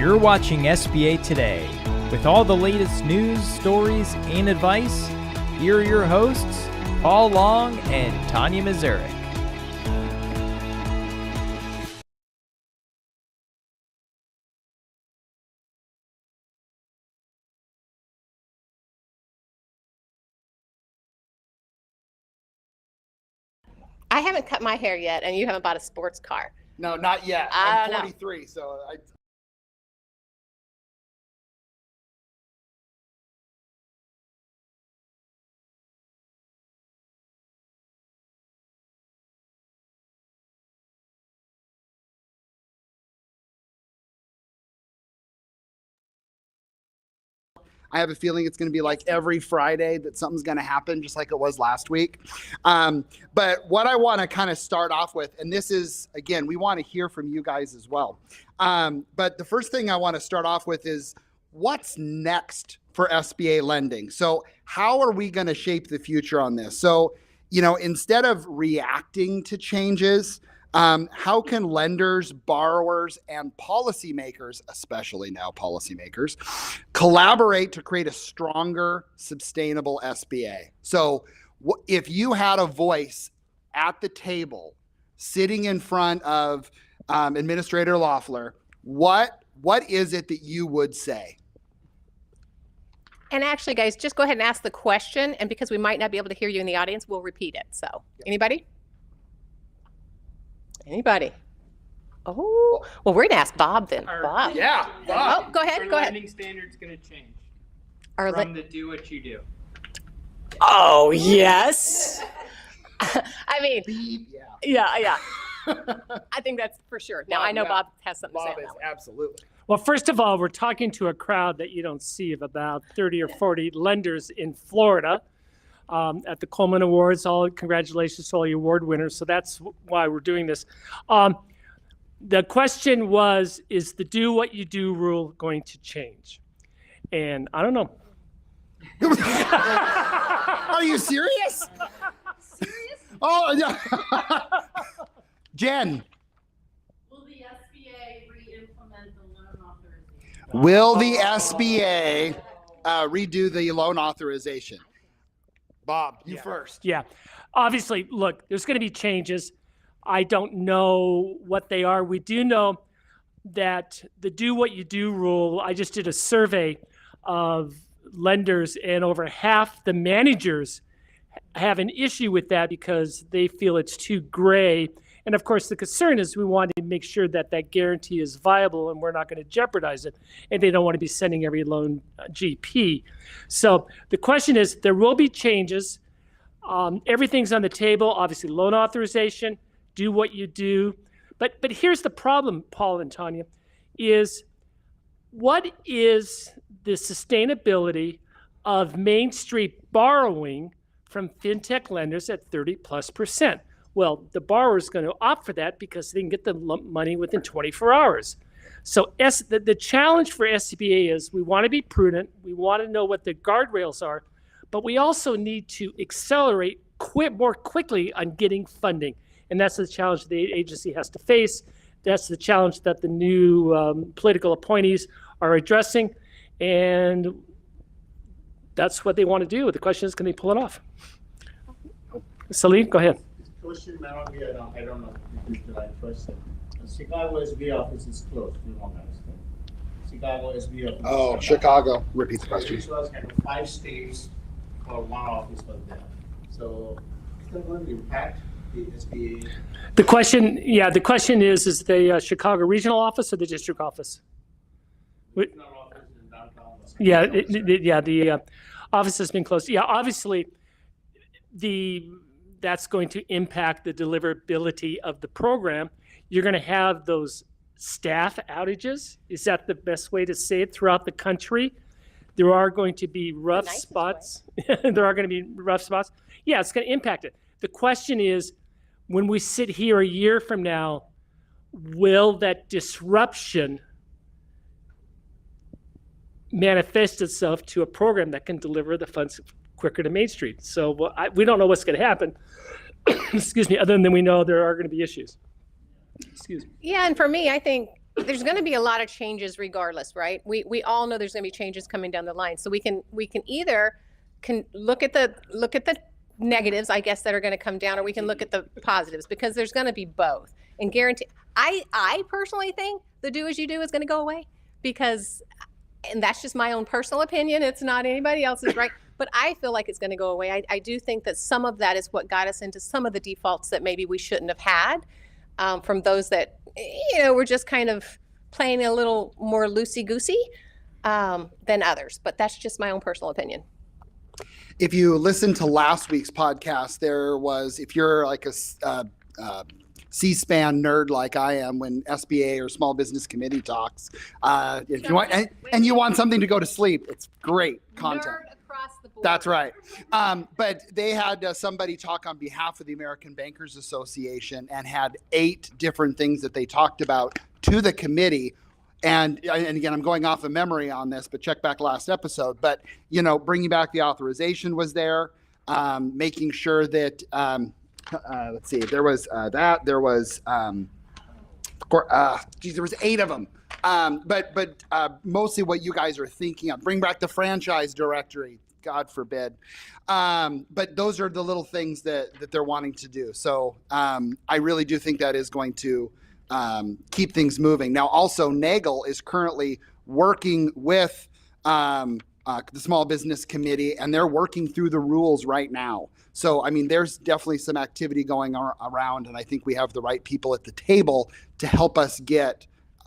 You're watching SBA Today. With all the latest news, stories, and advice, here are your hosts, Paul Long and Tanya Mazurek. I haven't cut my hair yet, and you haven't bought a sports car. No, not yet. I'm 43, so I have a feeling it's going to be like every Friday that something's going to happen, just like it was last week. But what I want to kind of start off with, and this is, again, we want to hear from you guys as well. But the first thing I want to start off with is what's next for SBA lending? So how are we going to shape the future on this? So, instead of reacting to changes, how can lenders, borrowers, and policymakers, especially now policymakers, collaborate to create a stronger, sustainable SBA? So if you had a voice at the table, sitting in front of Administrator Loeffler, what is it that you would say? And actually, guys, just go ahead and ask the question, and because we might not be able to hear you in the audience, we'll repeat it. So, Anybody? Oh, well, we're going to ask Bob then. Bob. Yeah, Bob. Oh, go ahead. Our lending standard's going to change from the do what you do. Oh, yes. I mean, yeah. I think that's for sure. Now, I know Bob has something to say about that. Absolutely. Well, first of all, we're talking to a crowd that you don't see of about 30 or 40 lenders in Florida at the Coleman Awards. Congratulations to all your award winners. So that's why we're doing this. The question was, is the do what you do rule going to change? And I don't know. Are you serious? Oh, yeah. Jen. Will the SBA re-implement the loan authorization? Will the SBA redo the loan authorization? Bob, you first. Yeah. Obviously, look, there's going to be changes. I don't know what they are. We do know that the do what you do rule, I just did a survey of lenders, and over half the managers have an issue with that because they feel it's too gray. And of course, the concern is we want to make sure that that guarantee is viable and we're not going to jeopardize it. And they don't want to be sending every loan GP. So the question is, there will be changes. Everything's on the table. Obviously, loan authorization, do what you do. But here's the problem, Paul and Tanya, is what is the sustainability of Main Street borrowing from fintech lenders at 30+%? Well, the borrower is going to opt for that because they can get the money within 24 hours. So the challenge for SBA is we want to be prudent. We want to know what the guardrails are, but we also need to accelerate more quickly on getting funding. And that's the challenge the agency has to face. That's the challenge that the new political appointees are addressing. And that's what they want to do. The question is, can they pull it off? Salim, go ahead. Question may not be around, I don't know if it's the right question. The Chicago SBA office is closed, you know that, right? Chicago SBA office. Oh, Chicago. Repeat the question. This was kind of 5 states for one office was there. So is that going to impact the SBA? The question is the Chicago regional office or the district office? Regional office in downtown. The office has been closed. Yeah, obviously, that's going to impact the deliverability of the program. You're going to have those staff outages. Is that the best way to say it throughout the country? There are going to be rough spots. There are going to be rough spots. Yeah, it's going to impact it. The question is, when we sit here a year from now, will that disruption manifest itself to a program that can deliver the funds quicker to Main Street? So we don't know what's going to happen, excuse me, other than we know there are going to be issues. Excuse me. Yeah, and for me, I think there's going to be a lot of changes regardless, right? We all know there's going to be changes coming down the line. So we can either look at the negatives, I guess, that are going to come down, or we can look at the positives, because there's going to be both. And guarantee, I personally think the do as you do is going to go away, because, and that's just my own personal opinion. It's not anybody else's, right? But I feel like it's going to go away. I do think that some of that is what got us into some of the defaults that maybe we shouldn't have had, from those that, were just kind of playing a little more loosey-goosey than others. But that's just my own personal opinion. If you listen to last week's podcast, there was, if you're like a C-SPAN nerd like I am, when SBA or Small Business Committee talks, if you want, and you want something to go to sleep, it's great content. Nerd across the board. That's right. But they had somebody talk on behalf of the American Bankers Association and had 8 different things that they talked about to the committee. And again, I'm going off of memory on this, but check back last episode. But, bringing back the authorization was there, making sure that, let's see, there was that, there was, there was 8 of them. But mostly what you guys are thinking of, bring back the franchise directory, God forbid. But those are the little things that they're wanting to do. So I really do think that is going to keep things moving. Now, also, Nagel is currently working with the Small Business Committee, and they're working through the rules right now. So, I mean, there's definitely some activity going around, and I think we have the right people at the table to help us get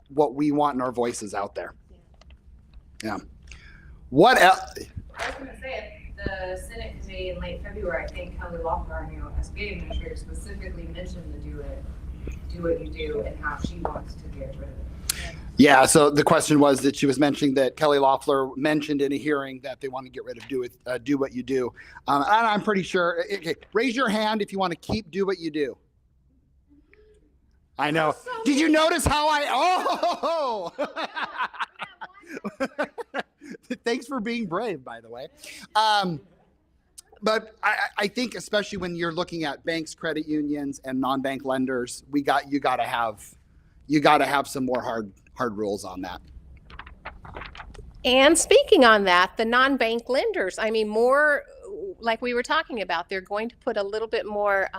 what we want in our voices out there. Yeah. What else? I was going to say, the Senate committee in late February, I think Kelly Loeffler, our new SBA administrator, specifically mentioned the do what you do, and how she wants to get rid of it. Yeah, so the question was that she was mentioning that Kelly Loeffler mentioned in a hearing that they want to get rid of do what you do. And I'm pretty sure, okay, raise your hand if you want to keep do what you do. I know. Did you notice how Thanks for being brave, by the way. But I think, especially when you're looking at banks, credit unions, and non-bank lenders, you got to have some more hard rules on that. And speaking on that, the non-bank lenders, I mean, more like we were talking about, they're going to put a little bit more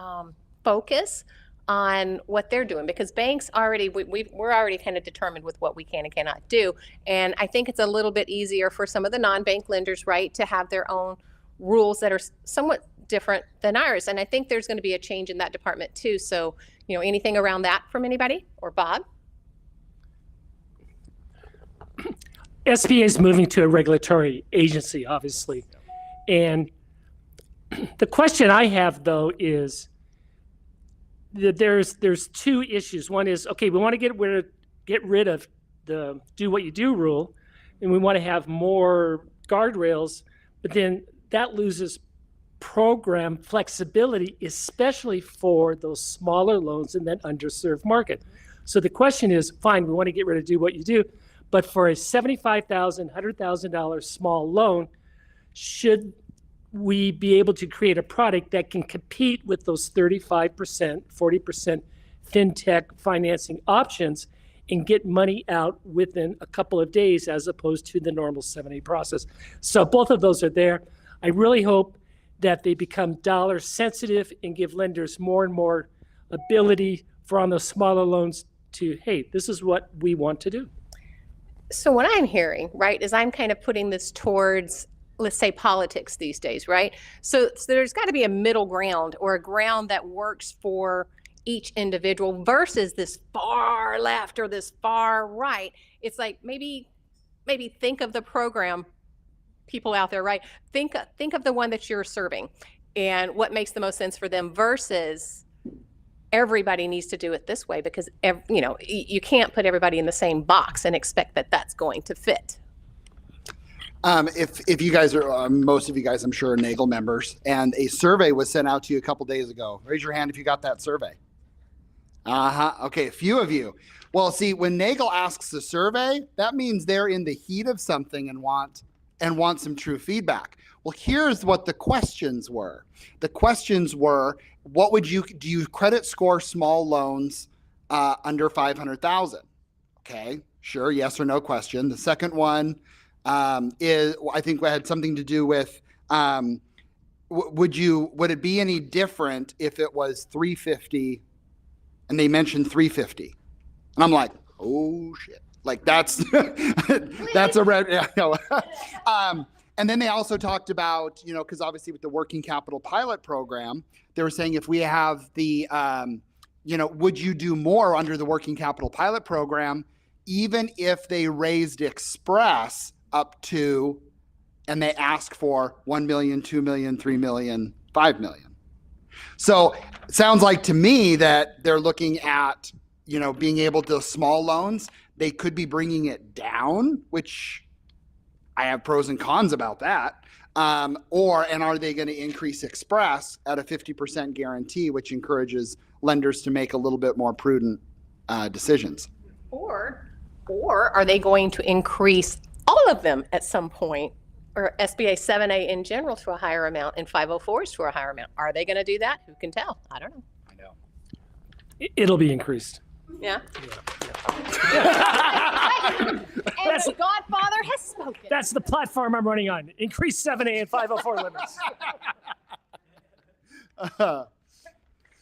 focus on what they're doing, because banks already, we're already kind of determined with what we can and cannot do. And I think it's a little bit easier for some of the non-bank lenders, right, to have their own rules that are somewhat different than ours. And I think there's going to be a change in that department too. So, anything around that from anybody, or Bob? SBA is moving to a regulatory agency, obviously. And the question I have, though, is that there's 2 issues. One is, okay, we want to get rid of the do what you do rule, and we want to have more guardrails, but then that loses program flexibility, especially for those smaller loans in that underserved market. So the question is, fine, we want to get rid of do what you do, but for a $75,000, $100,000 small loan, should we be able to create a product that can compete with those 35%, 40% fintech financing options and get money out within a couple of days, as opposed to the normal 7-day process? So both of those are there. I really hope that they become dollar sensitive and give lenders more and more ability for on those smaller loans to, hey, this is what we want to do. So what I'm hearing, right, is I'm kind of putting this towards, let's say, politics these days, right? So there's got to be a middle ground, or a ground that works for each individual, versus this far left or this far right. It's like, maybe think of the program people out there, right? Think of the one that you're serving and what makes the most sense for them, versus everybody needs to do it this way, because you can't put everybody in the same box and expect that that's going to fit. If you guys are, most of you guys, I'm sure, are Nagel members, and a survey was sent out to you a couple days ago. Raise your hand if you got that survey. Okay, a few of you. Well, see, when Nagel asks a survey, that means they're in the heat of something and want some true feedback. Well, here's what the questions were. The questions were, do you credit score small loans under 500,000? Okay, sure, yes or no question. The second one is, I think, had something to do with, would it be any different if it was 350 and they mentioned 350? And I'm like, oh shit, like that's that's a red. Yeah, no. And then they also talked about, because obviously with the working capital pilot program, they were saying if we have the, would you do more under the working capital pilot program, even if they raised Express up to, and they ask for 1 million, 2 million, 3 million, 5 million. So it sounds like to me that they're looking at, being able to small loans, they could be bringing it down, which I have pros and cons about that. And are they going to increase Express at a 50% guarantee, which encourages lenders to make a little bit more prudent decisions? Or are they going to increase all of them at some point, or SBA 7A in general to a higher amount and 504s to a higher amount? Are they going to do that? Who can tell? I don't know. I know. It'll be increased. Yeah. And the Godfather has spoken. That's the platform I'm running on. Increase 7A and 504 limits.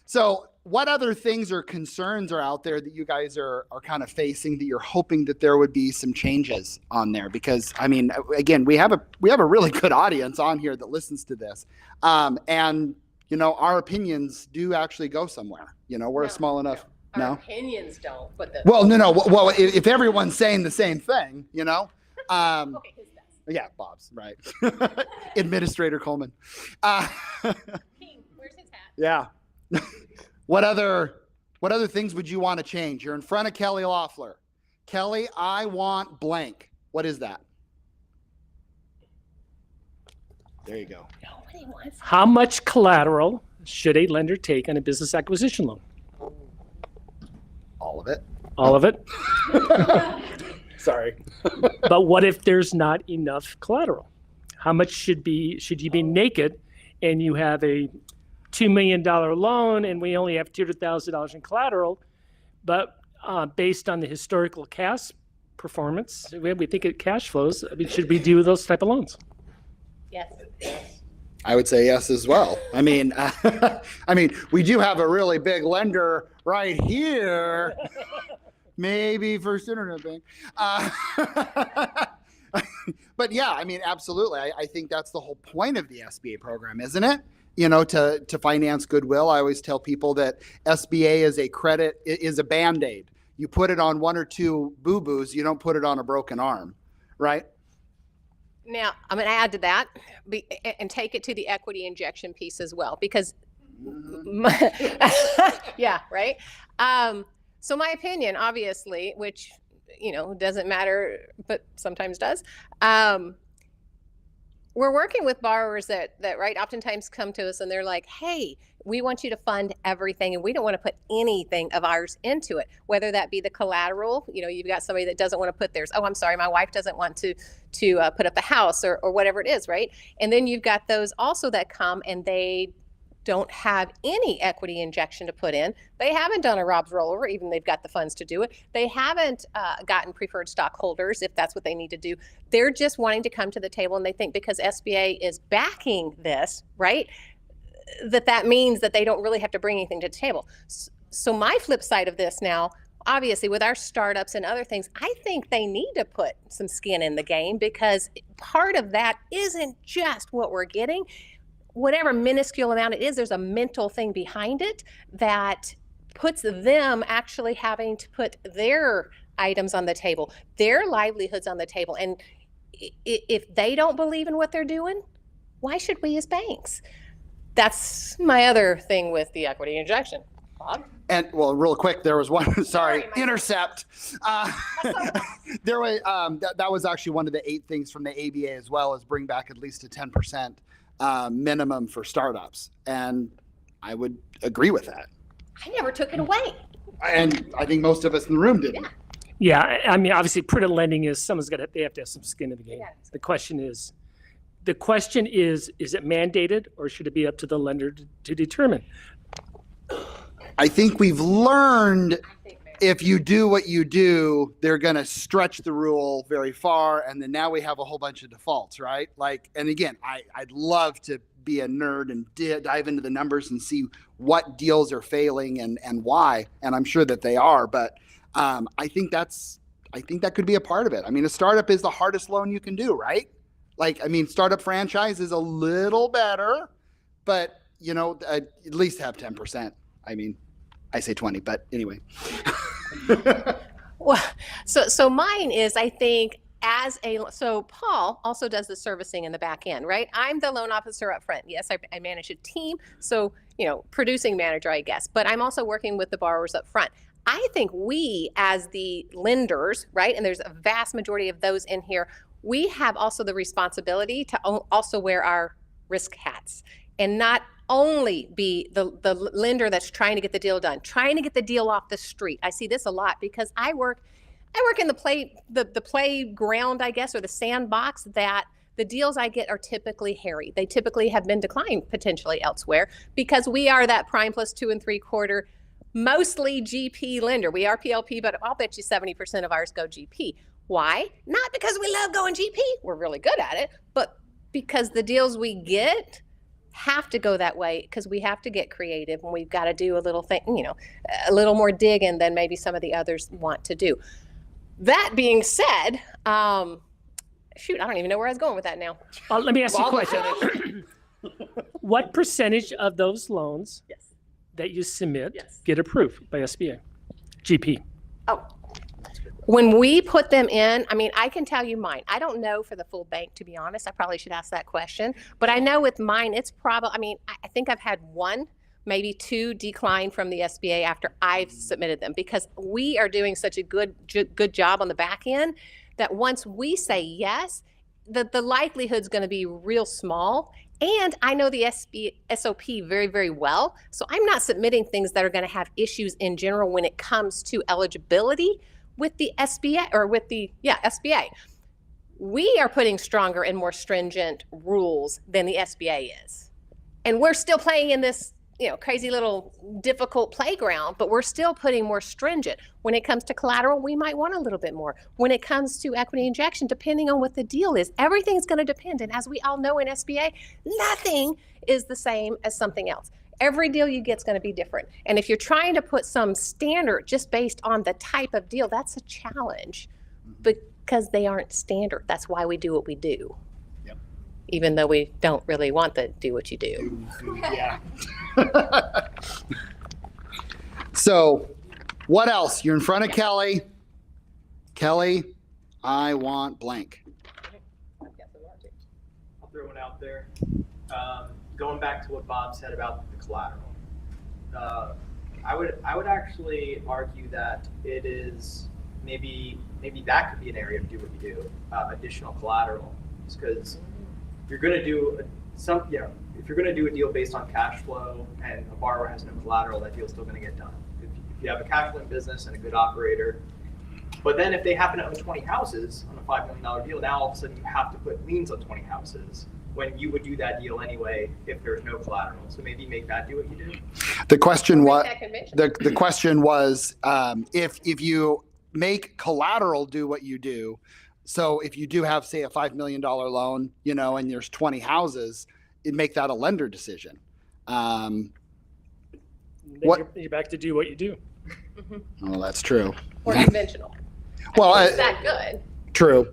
So what other things or concerns are out there that you guys are kind of facing that you're hoping that there would be some changes on there? Because I mean, again, we have a really good audience on here that listens to this. And our opinions do actually go somewhere. We're a small enough. Our opinions don't, but the Well, no. Well, if everyone's saying the same thing, okay, who's best? Yeah, Bob's right. Administrator Coleman. King, where's his hat? Yeah. What other things would you want to change? You're in front of Kelly Loeffler. Kelly, I want blank. What is that? There you go. Nobody wants How much collateral should a lender take on a business acquisition loan? All of it. All of it? Sorry. But what if there's not enough collateral? How much should you be naked and you have a $2 million loan and we only have $200,000 in collateral, but based on the historical cash performance, we think it cash flows. I mean, should we do those type of loans? Yes. I would say yes as well. I mean, we do have a really big lender right here. Maybe First Internet Bank. But yeah, I mean, absolutely. I think that's the whole point of the SBA program, isn't it? To finance goodwill. I always tell people that SBA is a Band-Aid. You put it on one or two boo-boos, you don't put it on a broken arm, right? Now, I'm going to add to that and take it to the equity injection piece as well, because, yeah, right? So my opinion, obviously, which, doesn't matter, but sometimes does, we're working with borrowers that oftentimes come to us and they're like, hey, we want you to fund everything and we don't want to put anything of ours into it, whether that be the collateral. You've got somebody that doesn't want to put theirs. Oh, I'm sorry, my wife doesn't want to put up the house or whatever it is, right? And then you've got those also that come and they don't have any equity injection to put in. They haven't done a Rob's rollover, even they've got the funds to do it. They haven't gotten preferred stockholders if that's what they need to do. They're just wanting to come to the table, and they think because SBA is backing this, right, that means that they don't really have to bring anything to the table. So my flip side of this now, obviously with our startups and other things, I think they need to put some skin in the game, because part of that isn't just what we're getting. Whatever minuscule amount it is, there's a mental thing behind it that puts them actually having to put their items on the table, their livelihoods on the table. And if they don't believe in what they're doing, why should we as banks? That's my other thing with the equity injection. Bob? And well, real quick, there was one, sorry, intercept. There was, that was actually one of the 8 things from the ABA as well, as bring back at least a 10% minimum for startups. And I would agree with that. I never took it away. And I think most of us in the room didn't. Yeah, I mean, obviously, prudent lending is they have to have some skin in the game. Yeah. The question is, is it mandated or should it be up to the lender to determine? I think we've learned if you do what you do, they're going to stretch the rule very far. And then now we have a whole bunch of defaults, right? Like, and again, I'd love to be a nerd and dive into the numbers and see what deals are failing and why. And I'm sure that they are, but I think that could be a part of it. I mean, a startup is the hardest loan you can do, right? Like, I mean, startup franchise is a little better, but you know, at least have 10%. I mean, I say 20, but anyway. Well, so mine is, I think, so Paul also does the servicing in the back end, right? I'm the loan officer up front. Yes, I manage a team. So, you know, producing manager, I guess, but I'm also working with the borrowers up front. I think we, as the lenders, right, and there's a vast majority of those in here, we have also the responsibility to also wear our risk hats and not only be the lender that's trying to get the deal done, trying to get the deal off the street. I see this a lot because I work in the playground, I guess, or the sandbox that the deals I get are typically hairy. They typically have been declined potentially elsewhere because we are that prime plus 2 3/4, mostly GP lender. We are PLP, but I'll bet you 70% of ours go GP. Why? Not because we love going GP. We're really good at it, but because the deals we get have to go that way because we have to get creative and we've got to do a little thing, you know, a little more digging than maybe some of the others want to do. That being said, shoot, I don't even know where I was going with that now. Let me ask you a question. What percentage of those loans that you submit get approved by SBA? GP. Oh, when we put them in, I mean, I can tell you mine. I don't know for the full bank, to be honest. I probably should ask that question. But I know with mine, it's probably, I mean, I think I've had 1, maybe 2 decline from the SBA after I've submitted them because we are doing such a good job on the back end that once we say yes, the likelihood's going to be real small. And I know the SOP very, very well. So I'm not submitting things that are going to have issues in general when it comes to eligibility with the SBA or with the SBA. We are putting stronger and more stringent rules than the SBA is. And we're still playing in this, you know, crazy little difficult playground, but we're still putting more stringent. When it comes to collateral, we might want a little bit more. When it comes to equity injection, depending on what the deal is, everything's going to depend. And as we all know in SBA, nothing is the same as something else. Every deal you get is going to be different. And if you're trying to put some standard just based on the type of deal, that's a challenge because they aren't standard. That's why we do what we do. Yep. Even though we don't really want to do what you do. Yeah. So what else? You're in front of Kelly. Kelly, I want blank. I'll throw one out there. Going back to what Bob said about the collateral, I would actually argue that it is maybe that could be an area to do what you do, additional collateral, because you're going to do if you're going to do a deal based on cash flow and a borrower has no collateral, that deal's still going to get done. If you have a cash flowing business and a good operator, but then if they happen to own 20 houses on a $5 million deal, now all of a sudden you have to put liens on 20 houses. When you would do that deal anyway if there's no collateral. So maybe make that do what you do. The question was the question was if you make collateral do what you do. So if you do have, say, a $5 million loan, you know, and there's 20 houses, it'd make that a lender decision. You're back to do what you do. Oh, that's true. Or conventional. Well, it's that good. True.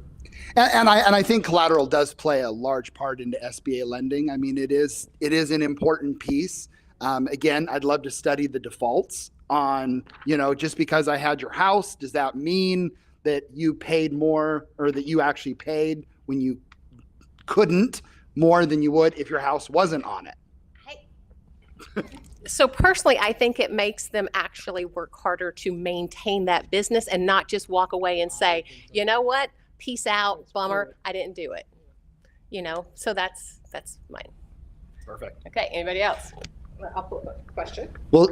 And I think collateral does play a large part into SBA lending. I mean, it is an important piece. Again, I'd love to study the defaults on, you know, just because I had your house, does that mean that you paid more or that you actually paid when you couldn't more than you would if your house wasn't on it? So personally, I think it makes them actually work harder to maintain that business and not just walk away and say, you know what? Peace out, bummer, I didn't do it. You know, so that's mine. Perfect. Okay, anybody else? I'll put a question. Well,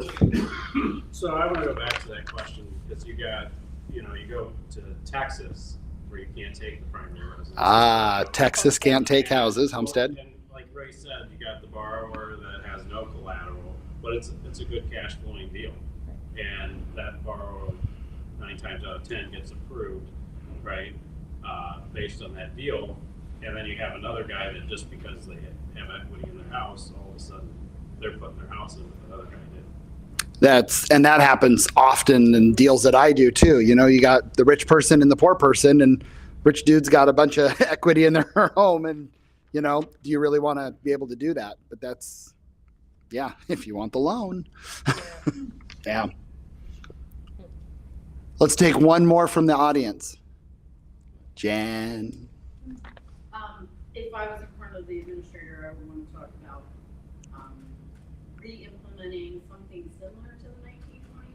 so I want to go back to that question because you got, you know, you go to Texas where you can't take the primary residence. Texas can't take houses, Homestead. And like Ray said, you got the borrower that has no collateral, but it's a good cash flowing deal. And that borrower 9 times out of 10 gets approved, right? Based on that deal. And then you have another guy that just because they have equity in their house, all of a sudden they're putting their house in what the other guy did. And that happens often in deals that I do too. You know, you got the rich person and the poor person, and rich dude's got a bunch of equity in their home, and you know, do you really want to be able to do that? But that's, yeah, if you want the loan. Yeah. Let's take one more from the audience. Jan. If I was in front of the administrator, I would want to talk about re-implementing something similar to the 1920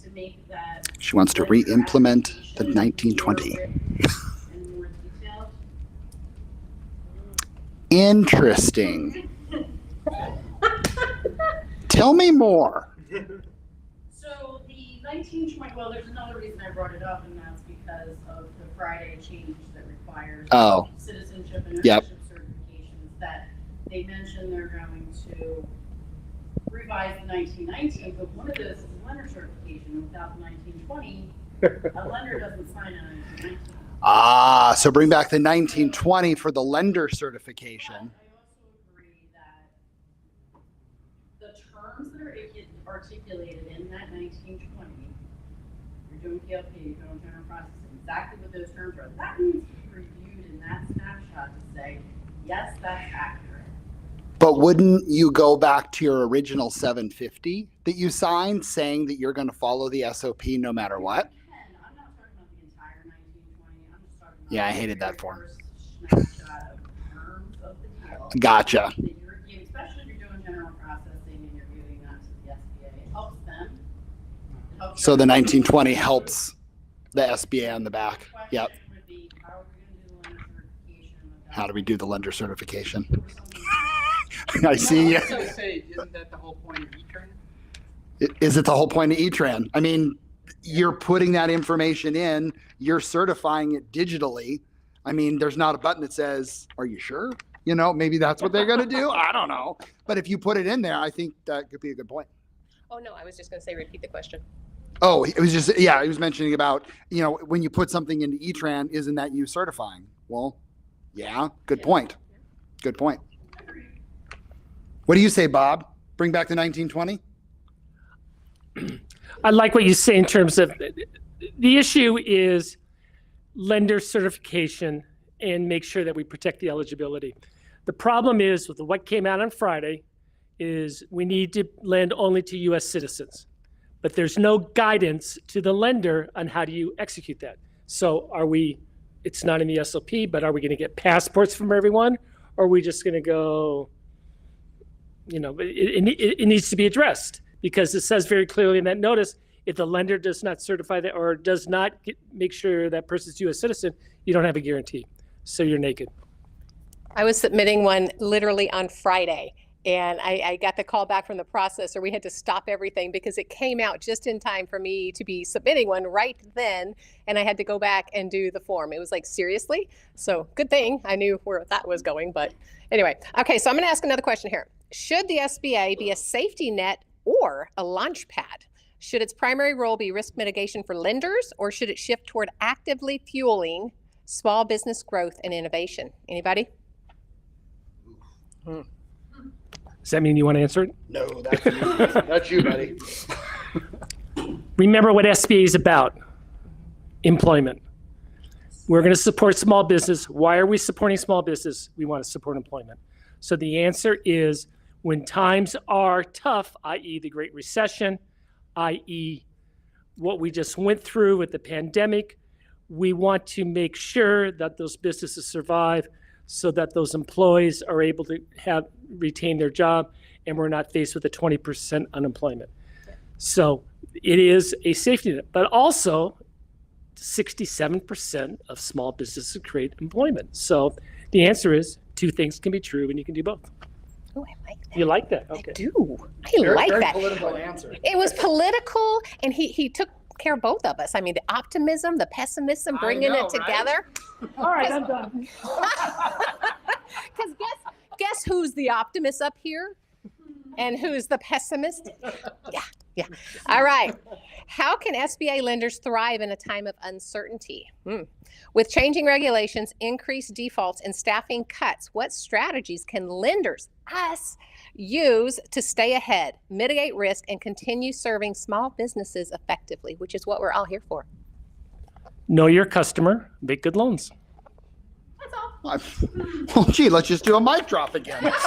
to make that. She wants to re-implement the 1920. And more detailed. Interesting. Tell me more. So the 1920, well, there's another reason I brought it up, and that's because of the Friday change that requires citizenship and ownership certifications that they mentioned they're going to revise the 1919, but one of those is a lender certification. Without the 1920, a lender doesn't sign a 1919. So bring back the 1920 for the lender certification. But I also agree that the terms that are articulated in that 1920, you're doing PLP, you're doing general processing, exactly what those terms are. That needs to be reviewed in that snapshot to say, yes, that's accurate. But wouldn't you go back to your original 750 that you signed saying that you're going to follow the SOP no matter what? I'm not talking about the entire 1920. I'm just talking about Yeah, I hated that form. snapshot of terms of the deal. Gotcha. That you're reviewing, especially if you're doing general processing and you're giving that to the SBA. It helps them. It helps So the them. 1920 helps the SBA on the back. The Yep. question would be, how are we going to do the lender certification of that? How do we do the lender certification? Or something I see you. So say, isn't that the whole point of E-Tran? Is it the whole point of E-Tran? I mean, you're putting that information in, you're certifying it digitally. I mean, there's not a button that says, are you sure? You know, maybe that's what they're going to do. I don't know. But if you put it in there, I think that could be a good point. Oh, no, I was just going to say, repeat the question. Oh, it was just, yeah, he was mentioning about, you know, when you put something into E-Tran, isn't that you certifying? Well, yeah, good point. Good point. What do you say, Bob? Bring back the 1920? I like what you say in terms of the issue is lender certification and make sure that we protect the eligibility. The problem is with what came out on Friday is we need to lend only to U.S. citizens, but there's no guidance to the lender on how do you execute that. So it's not in the SOP, but are we going to get passports from everyone? Or are we just going to go, you know, it needs to be addressed because it says very clearly in that notice, if the lender does not certify that or does not make sure that person's a U.S. citizen, you don't have a guarantee. So you're naked. I was submitting one literally on Friday, and I got the call back from the processor. We had to stop everything because it came out just in time for me to be submitting one right then, and I had to go back and do the form. It was like, seriously? So good thing I knew where that was going, but anyway. Okay, so I'm going to ask another question here. Should the SBA be a safety net or a launchpad? Should its primary role be risk mitigation for lenders, or should it shift toward actively fueling small business growth and innovation? Anybody? Does that mean you want to answer it? No, that's you. That's you, buddy. Remember what SBA is about, employment. We're going to support small business. Why are we supporting small business? We want to support employment. So the answer is when times are tough, i.e. the Great Recession, i.e. what we just went through with the pandemic, we want to make sure that those businesses survive so that those employees are able to retain their job and we're not faced with a 20% unemployment. So it is a safety net, but also 67% of small businesses create employment. So the answer is two things can be true and you can do both. Oh, I like that. You like that? Okay. I do. I like very that. political answer. It was political, and he took care of both of us. I mean, the optimism, the pessimism, bringing know, it together. All right, I'm done. Because guess who's the optimist up here, and who's the pessimist? Yeah, All right. How can SBA lenders thrive in a time of uncertainty? With changing regulations, increased defaults, and staffing cuts, what strategies can lenders, us, use to stay ahead, mitigate risk, and continue serving small businesses effectively, which is what we're all here for? Know your customer, make good loans. That's all. Well, gee, let's just do a mic drop again. It's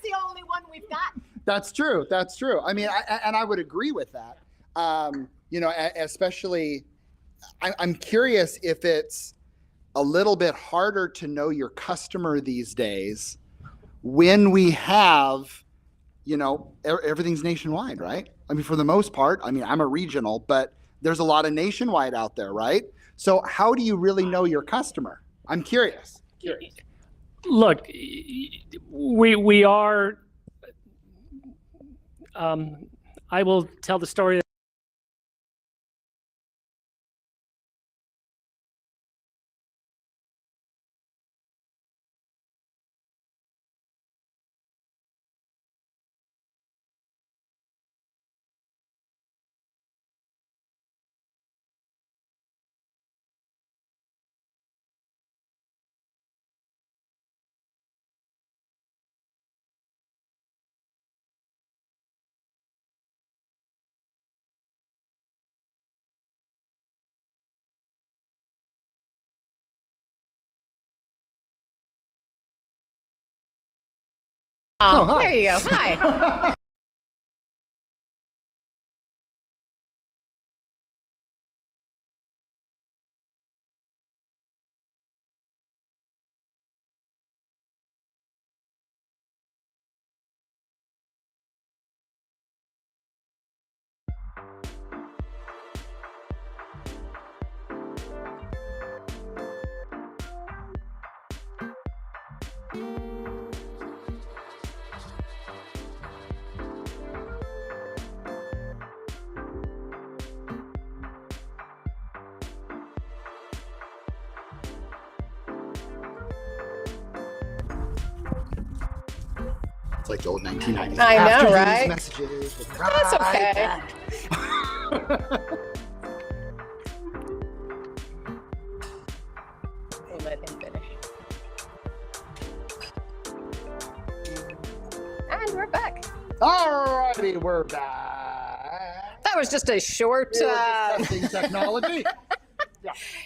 the only one we've got. That's true. That's true. I mean, I would agree with that. You know, especially, I'm curious if it's a little bit harder to know your customer these days when we have, you know, everything's nationwide, right? I mean, for the most part, I mean, I'm a regional, but there's a lot of nationwide out there, right? So how do you really know your customer? I'm curious. Look, we are. I will tell the story. Oh, hi. There you go. Hi. It's like the old 1990s. I know, After these right? Messages, we'll be That's right okay. back. We'll let him finish. And we're back. All righty, we're back. That was just a short. We were just testing technology.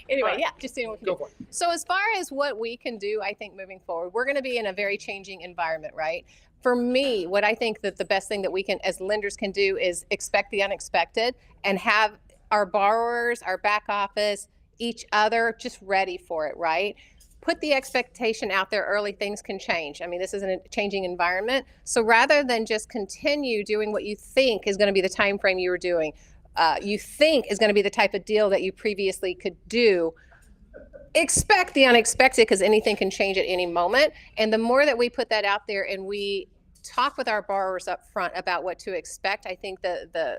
Anyway, All right. yeah, just seeing what we can Go do. for it. So as far as what we can do, I think moving forward, we're going to be in a very changing environment, right? For me, what I think that the best thing that we can, as lenders, can do is expect the unexpected and have our borrowers, our back office, each other just ready for it, right? Put the expectation out there early. Things can change. I mean, this is a changing environment. So rather than just continue doing what you think is going to be the time frame you were doing, you think is going to be the type of deal that you previously could do, expect the unexpected, because anything can change at any moment. And the more that we put that out there and we talk with our borrowers up front about what to expect, I think the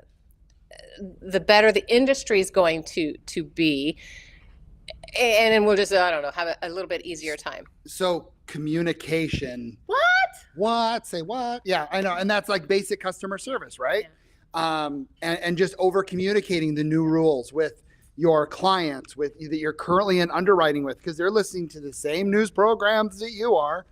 better the industry is going to be. And then we'll just, I don't know, have a little bit easier time. So communication. What? Say what? Yeah, I know. And that's like basic customer service, right? And just over communicating the new rules with your clients, with that you're currently in underwriting with, because they're listening to the same news programs that you are,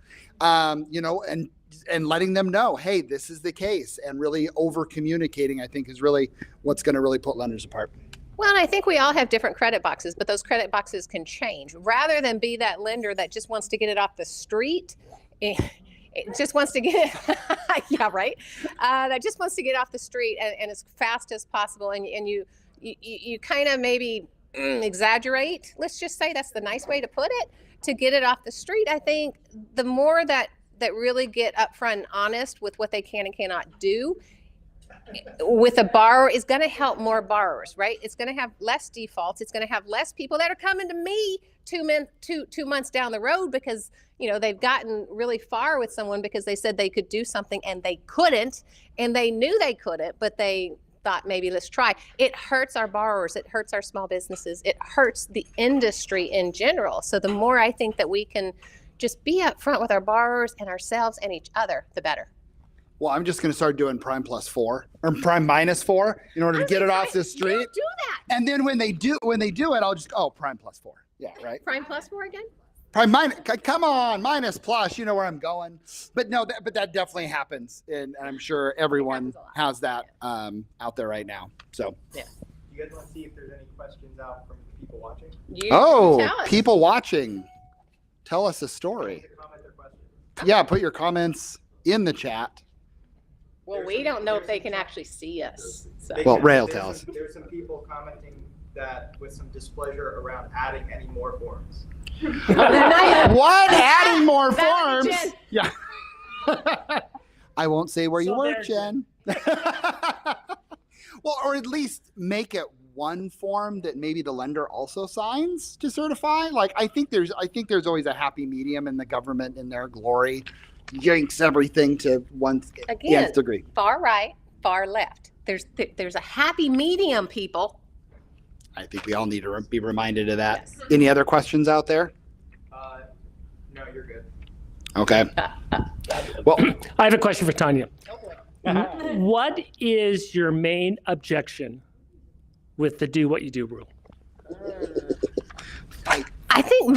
you know, and letting them know, hey, this is the case, and really over communicating, I think, is really what's going to really put lenders apart. Well, I think we all have different credit boxes, but those credit boxes can change. Rather than be that lender that just wants to get it off the street, it just wants to get it, yeah, right. That just wants to get off the street and as fast as possible. And you kind of maybe exaggerate. Let's just say that's the nice way to put it, to get it off the street. I think the more that really get upfront and honest with what they can and cannot do with a borrower is going to help more borrowers, right? It's going to have less defaults. It's going to have less people that are coming to me 2 months down the road because, you know, they've gotten really far with someone because they said they could do something and they couldn't, and they knew they couldn't, but they thought maybe let's try. It hurts our borrowers. It hurts our small businesses. It hurts the industry in general. So the more I think that we can just be upfront with our borrowers and ourselves and each other, the better. Well, I'm just going to start doing prime plus 4 or prime minus 4 in order to get it off the street. You do that. And then when they do it, I'll just prime plus 4. Yeah, right. Prime plus 4 again? Prime minus. Come on, minus plus. You know where I'm going. But no, but that definitely happens, and I'm sure everyone has that out there right now. So. Yeah. You guys want to see if there's any questions out from the people watching? Tell us. People watching, tell us a story. Comment or question? Yeah, put your comments in the chat. Well, we don't know if they can actually see us. So. Well, Ray will tell us. There's some people commenting that with some displeasure around adding any more forms. What? Adding more That was forms? Jen. Yeah. I won't say where you So work, there's Jen. Well, or at least make it one form that maybe the lender also signs to certify. Like I think there's always a happy medium in the government in their glory. Yanks everything to one Again, nth degree. far right, far left. There's a happy medium, people. I think we all need to be reminded of that. Yes. Any other questions out there? No, you're good. Okay. Well, I have a question for Tanya. Oh, boy. What is your main objection with the do what you do rule? I think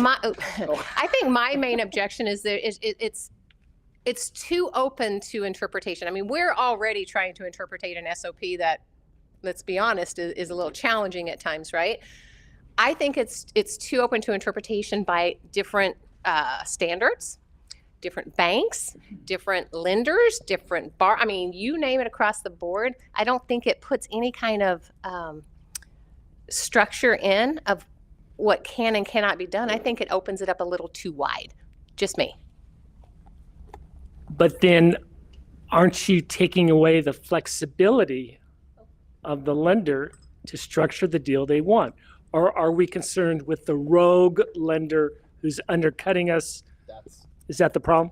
my main objection is that it's too open to interpretation. I mean, we're already trying to interpretate an SOP that, let's be honest, is a little challenging at times, right? I think it's too open to interpretation by different standards, different banks, different lenders, different I mean, you name it across the board. I don't think it puts any kind of structure in of what can and cannot be done. I think it opens it up a little too wide. Just me. But then aren't you taking away the flexibility of the lender to structure the deal they want? Or are we concerned with the rogue lender who's undercutting us? Is that the problem?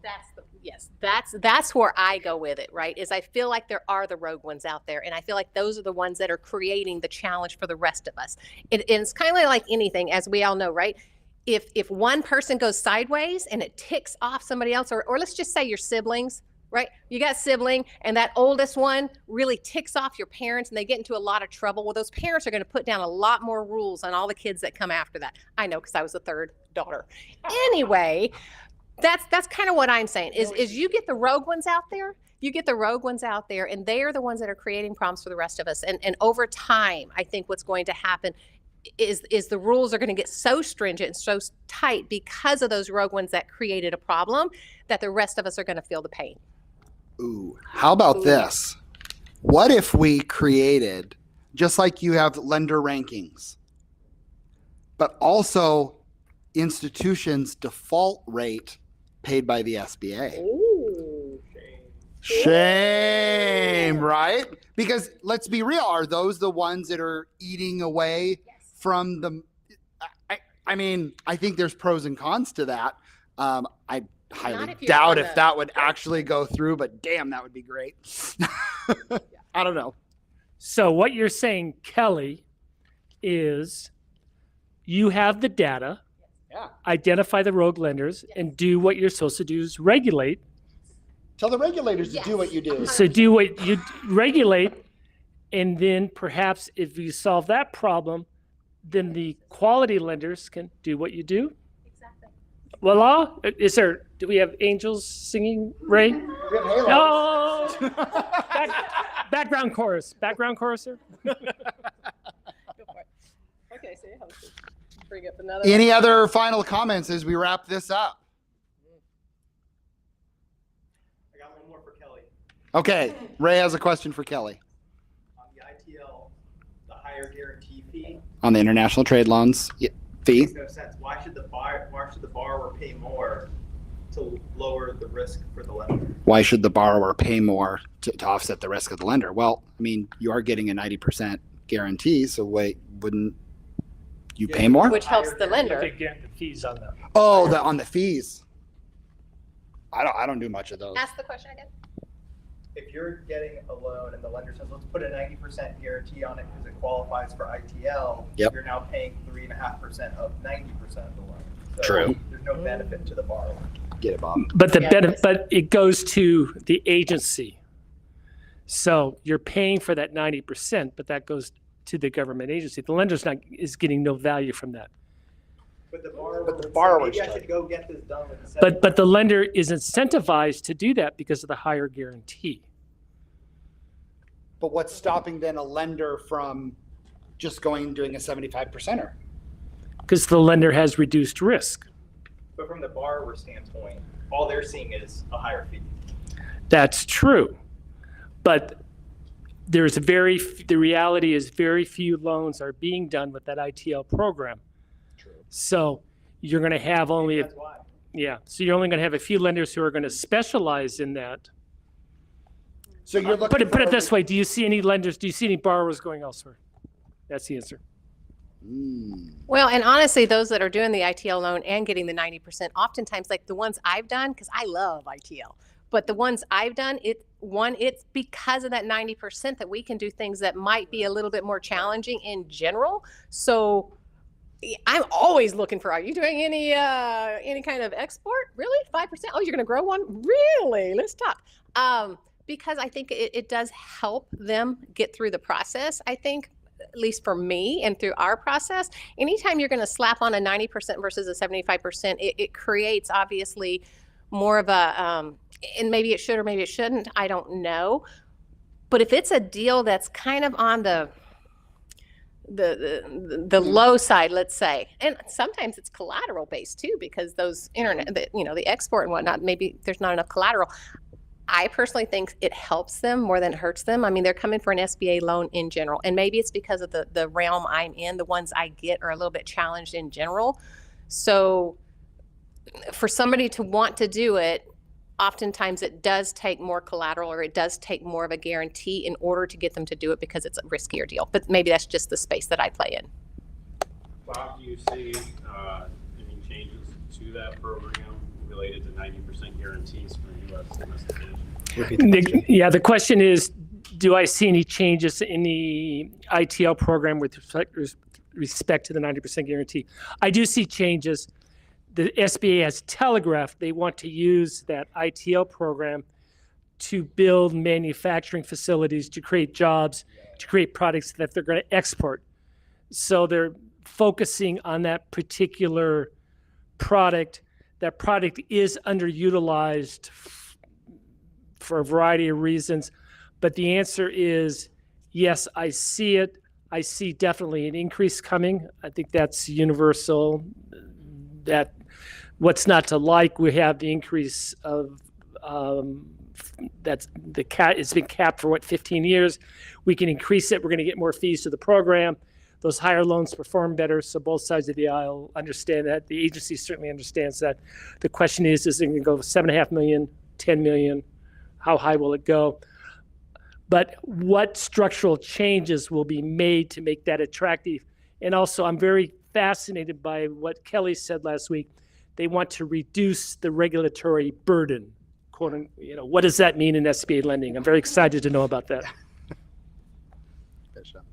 That's where I go with it, right? Is I feel like there are the rogue ones out there, and I feel like those are the ones that are creating the challenge for the rest of us. It's kind of like anything, as we all know, right? If one person goes sideways and it ticks off somebody else, or let's just say your siblings, right? You got a sibling, and that oldest one really ticks off your parents, and they get into a lot of trouble. Well, those parents are going to put down a lot more rules on all the kids that come after that. I know, because I was the third daughter. Anyway, that's kind of what I'm saying. Is you get the rogue ones out there. You get the rogue ones out there, and they are the ones that are creating problems for the rest of us. And over time, I think what's going to happen is the rules are going to get so stringent and so tight because of those rogue ones that created a problem that the rest of us are going to feel the pain. ooh, how about this? What if we created, just like you have lender rankings, but also institutions' default rate paid by the SBA? Ooh. Shame, right? Because let's be real, are those the ones that are eating away from the, I mean, I think there's pros and cons to that. I highly doubt if that would actually go through, but damn, that would be great. I don't know. So what you're saying, Kelly, is you have the data, identify the rogue lenders, and do what you're supposed to do is regulate. Tell the regulators to do what you do. So do what you regulate, and then perhaps if you solve that problem, then the quality lenders can do what you do. Exactly. Voila. Do we have angels singing, Ray? We have halos. No. Background chorus, sir. Go for it. Okay, so I'll bring up another. Any other final comments as we wrap this up? I got one more for Kelly. Okay, Ray has a question for Kelly. On the ITL, the higher guarantee fee On the international trade loans fee. makes no sense. Why should the borrower pay more to lower the risk for the lender? Why should the borrower pay more to offset the risk of the lender? Well, I mean, you are getting a 90% guarantee, so wouldn't you pay more? Which helps the lender. They get the fees on them. Oh, on the fees. I don't do much of those. Ask the question again. If you're getting a loan and the lender says, let's put a 90% guarantee on it because it qualifies for ITL, Yep. you're now paying 3.5% of 90% of the loan. So True. There's no benefit to the borrower. Get it, Bob. But Yeah, but it goes to the agency. So you're paying for that 90%, but that goes to the government agency. The lender's is getting no value from that. But the borrower, But the would say, borrower's maybe I done. should go get this done with the But the lender is incentivized to do that because of the higher guarantee. But what's stopping then a lender from just going and doing a 75%er? Because the lender has reduced risk. But from the borrower standpoint, all they're seeing is a higher fee. That's true. But the reality is very few loans are being done with that ITL program. True. So you're going to have only, That's why. so you're only going to have a few lenders who are going to specialize in that. So you're looking Put it for- this way, do you see any lenders, do you see any borrowers going elsewhere? That's the answer. Well, and honestly, those that are doing the ITL loan and getting the 90%, oftentimes like the ones I've done, because I love ITL, but the ones I've done, it's because of that 90% that we can do things that might be a little bit more challenging in general. So I'm always looking for, are you doing any kind of export? Really? 5%? Oh, you're going to grow one? Really? Let's talk. Because I think it does help them get through the process, I think, at least for me and through our process. Anytime you're going to slap on a 90% versus a 75%, it creates obviously more of a, and maybe it should or maybe it shouldn't, I don't know. But if it's a deal that's kind of on the low side, let's say, and sometimes it's collateral based too, because those the export and whatnot, maybe there's not enough collateral. I personally think it helps them more than it hurts them. I mean, they're coming for an SBA loan in general, and maybe it's because of the realm I'm in. The ones I get are a little bit challenged in general. So for somebody to want to do it, oftentimes it does take more collateral, or it does take more of a guarantee in order to get them to do it, because it's a riskier deal. But maybe that's just the space that I play in. Bob, do you see any changes to that program related to 90% guarantees for U.S. domestication? The question is, do I see any changes in the ITL program with respect to the 90% guarantee? I do see changes. The SBA has telegraphed they want to use that ITL program to build manufacturing facilities, to create jobs, to create products that they're going to export. So they're focusing on that particular product. That product is underutilized for a variety of reasons, but the answer is yes, I see it. I see definitely an increase coming. I think that's universal. That what's not to like, we have the increase of that's it's been capped for 15 years. We can increase it. We're going to get more fees to the program. Those higher loans perform better, so both sides of the aisle understand that. The agency certainly understands that. The question is it going to go 7.5 million, 10 million? How high will it go? But what structural changes will be made to make that attractive? And also, I'm very fascinated by what Kelly said last week. They want to reduce the regulatory burden. What does that mean in SBA lending? I'm very excited to know about that.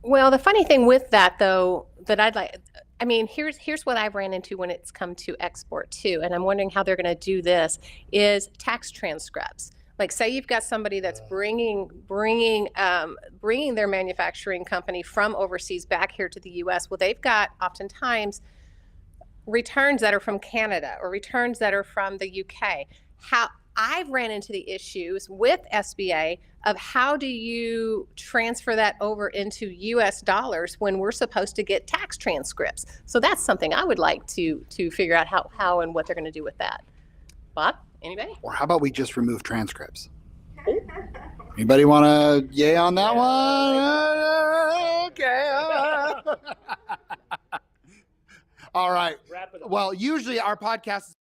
Well, the funny thing with that, though, that I'd like, I mean, here's what I've ran into when it's come to export too, and I'm wondering how they're going to do this, is tax transcripts. Like, say you've got somebody that's bringing their manufacturing company from overseas back here to the U.S. Well, they've got oftentimes returns that are from Canada or returns that are from the U.K. How I've ran into the issues with SBA of how do you transfer that over into U.S. dollars when we're supposed to get tax transcripts. So that's something I would like to figure out how and what they're going to do with that. Bob, anybody? Or how about we just remove transcripts? Anybody want to yay on that one? Okay. All right. Well, usually our podcast is